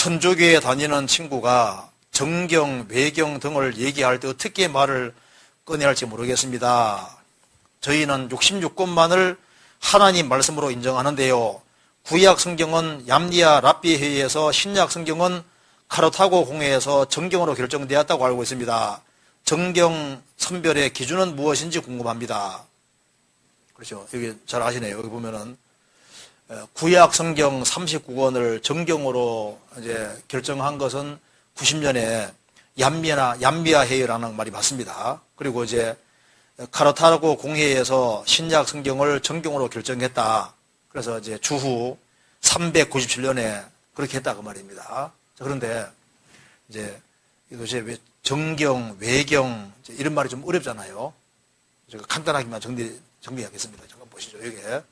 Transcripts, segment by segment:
천주교에 다니는 친구가 정경, 외경 등을 얘기할 때 어떻게 말을 꺼내야 할지 모르겠습니다. 저희는 66권만을 하나님 말씀으로 인정하는데요. 구약 성경은 얌리아 랍비 회의에서, 신약 성경은 카르타고 공회에서 정경으로 결정되었다고 알고 있습니다. 정경 선별의 기준은 무엇인지 궁금합니다. 그렇죠. 여기 잘 아시네요. 여기 보면은 구약 성경 39권을 정경으로 이제 결정한 것은 90년에 얌미아 회의라는 말이 맞습니다. 그리고 이제 카르타고 공회에서 신약 성경을 정경으로 결정했다. 그래서 이제 주후 397년에 그렇게 했다 그 말입니다. 자, 그런데 이제 도대체 왜 정경, 외경 이런 말이 좀 어렵잖아요. 제가 간단하게만 정리하겠습니다. 잠깐 보시죠. 여기에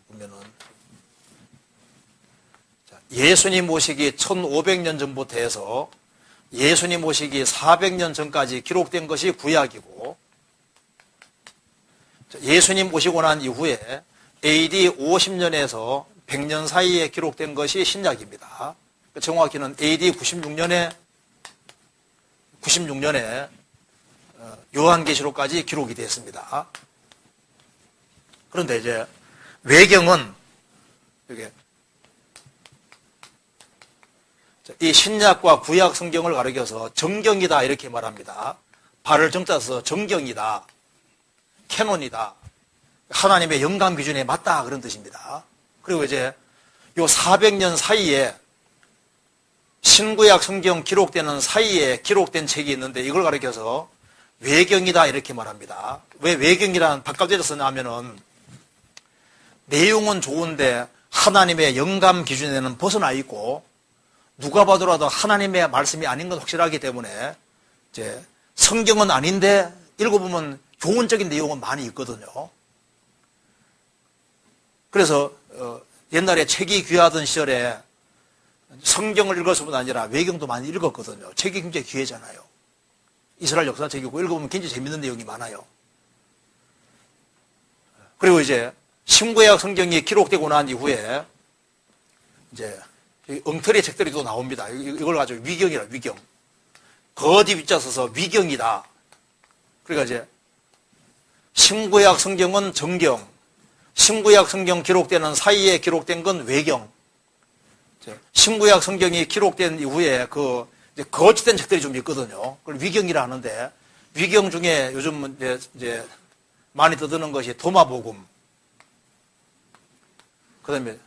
보면은 예수님 오시기 1500년 전부터 해서 예수님 오시기 400년 전까지 기록된 것이 구약이고, 예수님 오시고 난 이후에 AD 50년에서 100년 사이에 기록된 것이 신약입니다. 정확히는 AD 96년에 요한계시록까지 기록이 됐습니다. 그런데 이제 외경은 이게 이 신약과 구약 성경을 가리켜서 정경이다 이렇게 말합니다. 발을 정자 써서 정경이다, 캐논이다, 하나님의 영감 기준에 맞다 그런 뜻입니다. 그리고 이제 요 400년 사이에 신구약 성경 기록되는 사이에 기록된 책이 있는데 이걸 가리켜서 외경이다 이렇게 말합니다. 왜 외경이라는 바깥에서 쓰냐면은 내용은 좋은데 하나님의 영감 기준에는 벗어나 있고 누가 봐도라도 하나님의 말씀이 아닌 건 확실하기 때문에 이제 성경은 아닌데 읽어보면 교훈적인 내용은 많이 있거든요. 그래서 옛날에 책이 귀하던 시절에 성경을 읽었을 뿐 아니라 외경도 많이 읽었거든요. 책이 굉장히 귀하잖아요. 이스라엘 역사책이고 읽어보면 굉장히 재밌는 내용이 많아요. 그리고 이제 신구약 성경이 기록되고 난 이후에 이제 엉터리 책들이 또 나옵니다. 이걸 가지고 위경이라 위경. 거디 위자 써서 위경이다. 그러니까 이제 신구약 성경은 정경, 신구약 성경 기록되는 사이에 기록된 건 외경. 신구약 성경이 기록된 이후에 그 거짓된 책들이 좀 있거든요. 그걸 위경이라 하는데 위경 중에 요즘 이제 많이 떠드는 것이 도마복음. 그다음에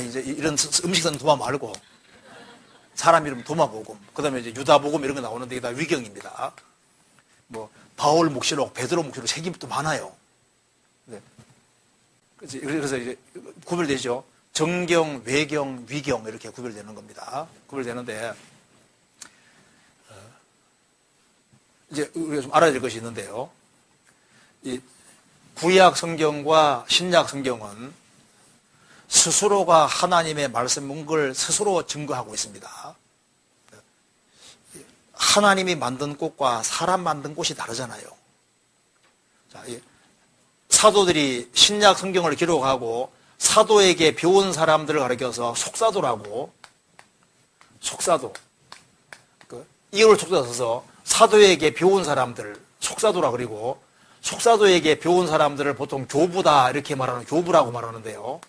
이제 이런 음식은 도마 말고 사람 이름 도마복음. 그다음에 이제 유다복음 이런 거 나오는데 이게 다 위경입니다. 뭐 바울 묵시록, 베드로 묵시록 책이 또 많아요. 네. 그래서 이제 구별되죠. 정경, 외경, 위경 이렇게 구별되는 겁니다. 구별되는데 이제 우리가 좀 알아야 될 것이 있는데요. 이 구약 성경과 신약 성경은 스스로가 하나님의 말씀인 걸 스스로 증거하고 있습니다. 하나님이 만든 꽃과 사람 만든 꽃이 다르잖아요. 자, 사도들이 신약 성경을 기록하고 사도에게 배운 사람들을 가리켜서 속사도라고, 속사도. 이걸 속사 써서 사도에게 배운 사람들, 속사도라 그리고 속사도에게 배운 사람들을 보통 교부다 이렇게 말하는 교부라고 말하는데요.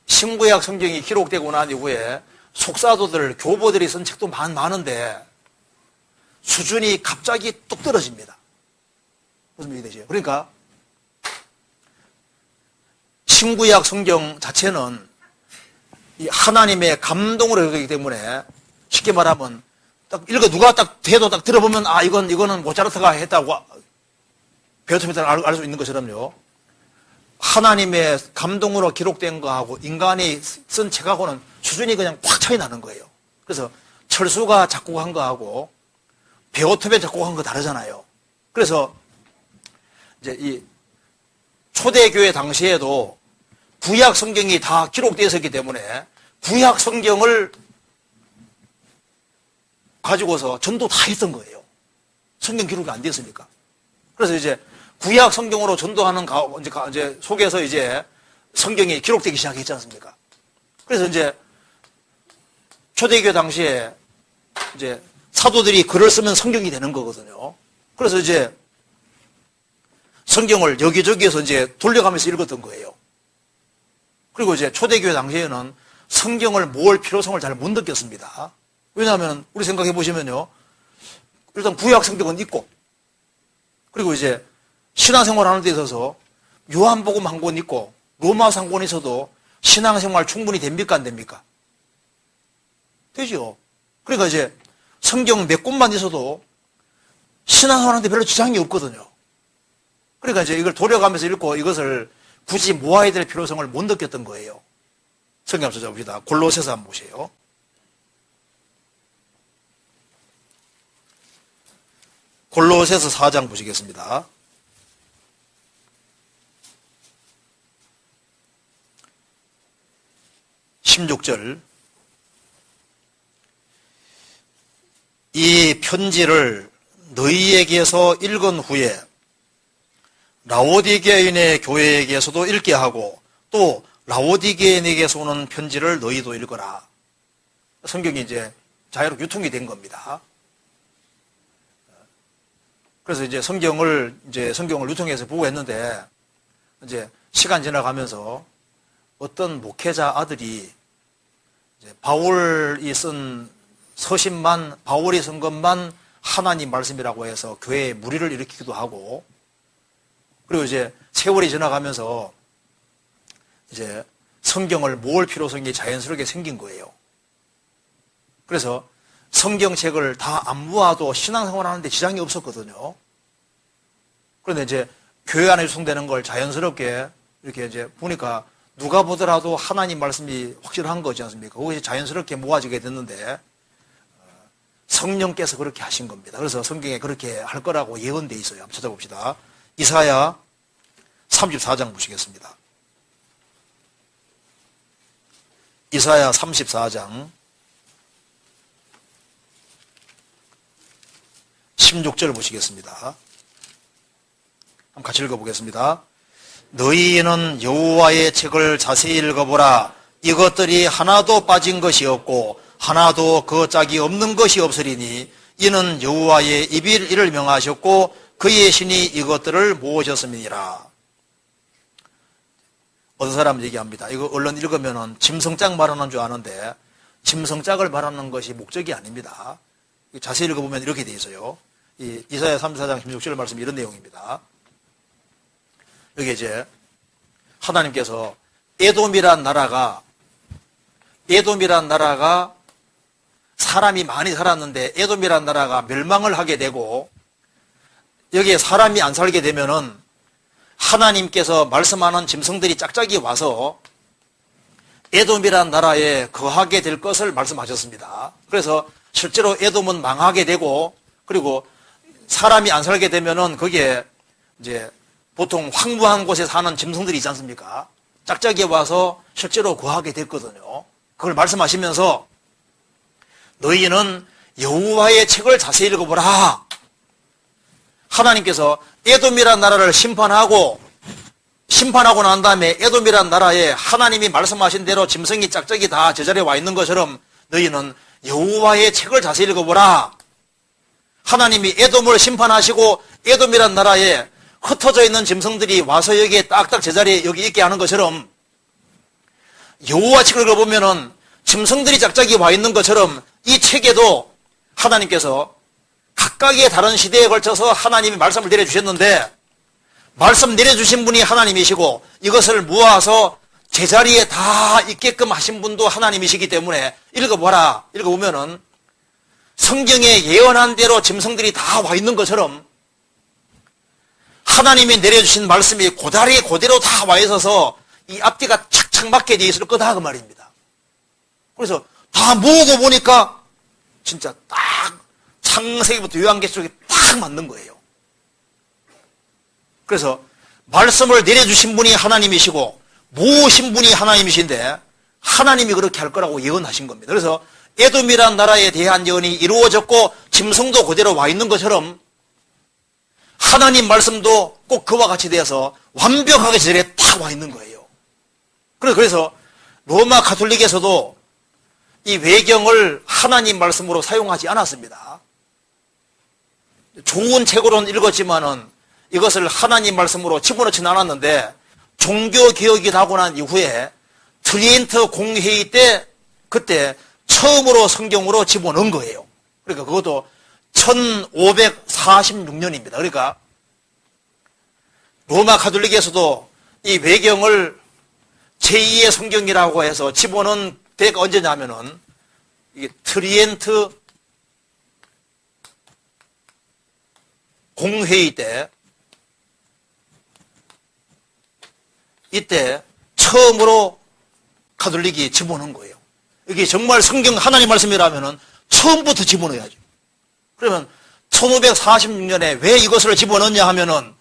신구약 성경이 기록되고 난 이후에 속사도들, 교보들이 쓴 책도 많은데 수준이 갑자기 뚝 떨어집니다. 무슨 얘기 되죠? 그러니까 신구약 성경 자체는 이 하나님의 감동으로 되기 때문에 쉽게 말하면 딱 누가 딱 대도 딱 들어보면 이거는 모차르트가 했다고 베토벤이 알 수 있는 것처럼요. 하나님의 감동으로 기록된 거하고 인간이 쓴 책하고는 수준이 그냥 확 차이 나는 거예요. 그래서 철수가 작곡한 거하고 베토벤 작곡한 거 다르잖아요. 그래서 이제 이 초대교회 당시에도 구약 성경이 다 기록되어 있었기 때문에 구약 성경을 가지고서 전도 다 했던 거예요. 성경 기록이 안 됐으니까. 그래서 이제 구약 성경으로 전도하는 이제 속에서 이제 성경이 기록되기 시작했지 않습니까? 그래서 이제 초대교회 당시에 이제 사도들이 글을 쓰면 성경이 되는 거거든요. 그래서 이제 성경을 여기저기에서 이제 돌려가면서 읽었던 거예요. 그리고 이제 초대교회 당시에는 성경을 모을 필요성을 잘 못 느꼈습니다. 왜냐하면 우리 생각해 보시면요. 일단 구약 성경은 있고, 그리고 이제 신앙생활 하는 데 있어서 요한복음 한 권 있고 로마서 한 권 있어도 신앙생활 충분히 됩니까 안 됩니까? 되죠. 그러니까 이제 성경 몇 권만 있어도 신앙생활하는데 별로 지장이 없거든요. 그러니까 이제 이걸 돌려가면서 읽고 이것을 굳이 모아야 될 필요성을 못 느꼈던 거예요. 성경 한번 찾아봅시다. 골로새서 한번 보세요. 골로새서 4장 보시겠습니다. 16절. 이 편지를 너희에게서 읽은 후에 라오디게인의 교회에게서도 읽게 하고 또 라오디게인에게서 오는 편지를 너희도 읽어라. 성경이 이제 자유롭게 유통이 된 겁니다. 그래서 이제 성경을 유통해서 보고 했는데 이제 시간 지나가면서 어떤 목회자 아들이 이제 바울이 쓴 서신만, 바울이 쓴 것만 하나님 말씀이라고 해서 교회에 무리를 일으키기도 하고, 그리고 이제 세월이 지나가면서 이제 성경을 모을 필요성이 자연스럽게 생긴 거예요. 그래서 성경책을 다 안 모아도 신앙생활 하는데 지장이 없었거든요. 그런데 이제 교회 안에 유통되는 걸 자연스럽게 이렇게 이제 보니까 누가 보더라도 하나님 말씀이 확실한 거지 않습니까? 그것이 자연스럽게 모아지게 됐는데 성령께서 그렇게 하신 겁니다. 그래서 성경에 그렇게 할 거라고 예언되어 있어요. 한번 찾아봅시다. 이사야 34장 보시겠습니다. 이사야 34장 16절 보시겠습니다. 한번 같이 읽어보겠습니다. 너희는 여호와의 책을 자세히 읽어보라. 이것들이 하나도 빠진 것이 없고 하나도 그 짝이 없는 것이 없으리니 이는 여호와의 입이 이를 명하셨고 그의 신이 이것들을 모으셨음이니라. 어떤 사람은 얘기합니다. 이거 얼른 읽으면 짐승짝 말하는 줄 아는데 짐승짝을 말하는 것이 목적이 아닙니다. 자세히 읽어보면 이렇게 돼 있어요. 이사야 34장 16절 말씀 이런 내용입니다. 여기 이제 하나님께서 에돔이란 나라가 사람이 많이 살았는데 에돔이란 나라가 멸망을 하게 되고 여기에 사람이 안 살게 되면은 하나님께서 말씀하는 짐승들이 짝짝이 와서 에돔이란 나라에 거하게 될 것을 말씀하셨습니다. 그래서 실제로 에돔은 망하게 되고 그리고 사람이 안 살게 되면은 거기에 이제 보통 황무한 곳에 사는 짐승들이 있지 않습니까? 짝짝이 와서 실제로 거하게 됐거든요. 그걸 말씀하시면서 너희는 여호와의 책을 자세히 읽어보라. 하나님께서 에돔이란 나라를 심판하고 난 다음에 에돔이란 나라에 하나님이 말씀하신 대로 짐승이 짝짝이 다 제자리에 와 있는 것처럼 너희는 여호와의 책을 자세히 읽어보라. 하나님이 에돔을 심판하시고 에돔이란 나라에 흩어져 있는 짐승들이 와서 여기에 딱딱 제자리에 여기 있게 하는 것처럼 여호와 책을 읽어보면은 짐승들이 짝짝이 와 있는 것처럼 이 책에도 하나님께서 각각의 다른 시대에 걸쳐서 하나님이 말씀을 내려주셨는데 말씀 내려주신 분이 하나님이시고 이것을 모아서 제자리에 다 있게끔 하신 분도 하나님이시기 때문에 읽어보면은 성경에 예언한 대로 짐승들이 다 와 있는 것처럼 하나님이 내려주신 말씀이 고다리 그대로 다 와 있어서 이 앞뒤가 착착 맞게 되어 있을 거다 그 말입니다. 그래서 다 모으고 보니까 진짜 딱 창세기부터 요한계시 쪽에 딱 맞는 거예요. 그래서 말씀을 내려주신 분이 하나님이시고 모으신 분이 하나님이신데 하나님이 그렇게 할 거라고 예언하신 겁니다. 그래서 에돔이란 나라에 대한 예언이 이루어졌고 짐승도 그대로 와 있는 것처럼 하나님 말씀도 꼭 그와 같이 되어서 완벽하게 제자리에 딱 와 있는 거예요. 그래서 로마 가톨릭에서도 이 외경을 하나님 말씀으로 사용하지 않았습니다. 좋은 책으로는 읽었지만은 이것을 하나님 말씀으로 집어넣지는 않았는데, 종교개혁이 나고 난 이후에 트리엔트 공회의 때 그때 처음으로 성경으로 집어넣은 거예요. 그러니까 그것도 1546년입니다. 그러니까 로마 가톨릭에서도 이 외경을 제2의 성경이라고 해서 집어넣은 때가 언제냐면은 이게 트리엔트 공회의 때, 이때 처음으로 가톨릭이 집어넣은 거예요. 이게 정말 성경 하나님 말씀이라면은 처음부터 집어넣어야죠. 그러면 1546년에 왜 이것을 집어넣냐 하면은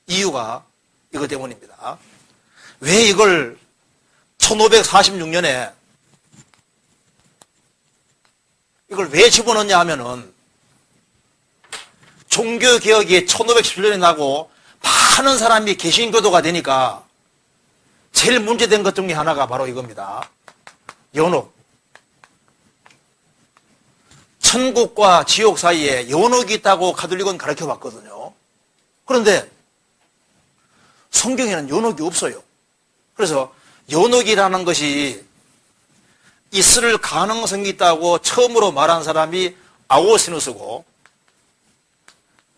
이유가 이것 때문입니다. 왜 이걸 1546년에 이걸 왜 집어넣냐 하면은 종교개혁이 1517년에 나고 많은 사람이 개신교도가 되니까 제일 문제된 것 중에 하나가 바로 이겁니다. 연옥. 천국과 지옥 사이에 연옥이 있다고 가톨릭은 가르쳐 왔거든요. 그런데 성경에는 연옥이 없어요. 그래서 연옥이라는 것이 있을 가능성이 있다고 처음으로 말한 사람이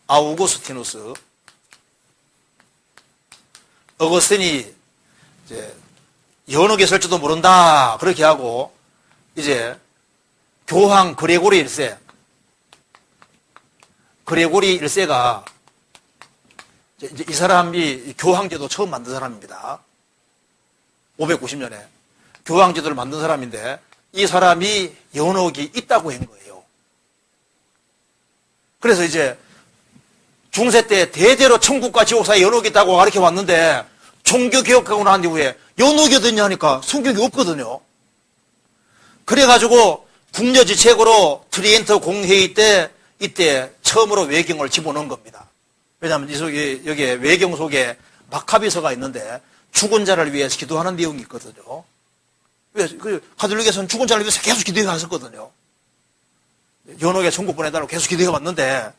아우구스티누스. 어거스틴이 이제 연옥이 있을지도 모른다 그렇게 하고, 이제 교황 그레고리 1세가 이제 이 사람이 교황제도 처음 만든 사람입니다. 590년에 교황제도를 만든 사람인데, 이 사람이 연옥이 있다고 한 거예요. 그래서 이제 중세 때 대대로 천국과 지옥 사이에 연옥이 있다고 가르쳐 왔는데, 종교개혁하고 난 이후에 연옥이 어딨냐 하니까 성경이 없거든요. 그래가지고 국려지책으로 트리엔트 공회의 때 이때 처음으로 외경을 집어넣은 겁니다. 왜냐하면 여기에 외경 속에 마카비서가 있는데 죽은 자를 위해서 기도하는 내용이 있거든요. 가톨릭에서는 죽은 자를 위해서 계속 기도해 왔었거든요. 연옥에 천국 보내달라고 계속 기도해 왔는데,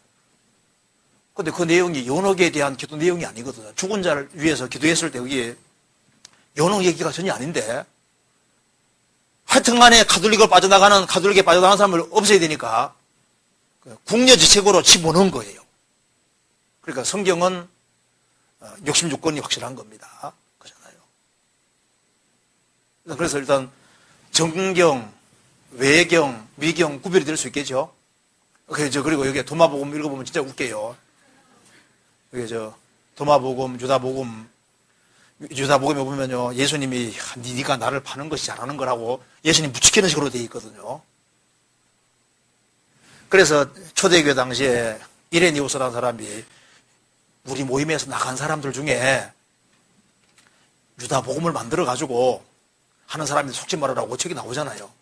근데 그 내용이 연옥에 대한 기도 내용이 아니거든요. 죽은 자를 위해서 기도했을 때 여기에 연옥 얘기가 전혀 아닌데, 하여튼 간에 가톨릭에 빠져나가는 사람을 없애야 되니까 국려지책으로 집어넣은 거예요. 그러니까 성경은 66권이 확실한 겁니다. 그렇잖아요. 그래서 일단 정경, 외경, 미경 구별이 될 수 있겠죠. 그리고 여기 도마복음 읽어보면 진짜 웃겨요. 여기 도마복음, 유다복음에 보면요, 예수님이 네가 나를 파는 것이 잘하는 거라고 예수님 부추기는 식으로 되어 있거든요. 그래서 초대교회 당시에 이레니우스라는 사람이 우리 모임에서 나간 사람들 중에 유다복음을 만들어가지고 하는 사람이 속지 말으라고 책이 나오잖아요.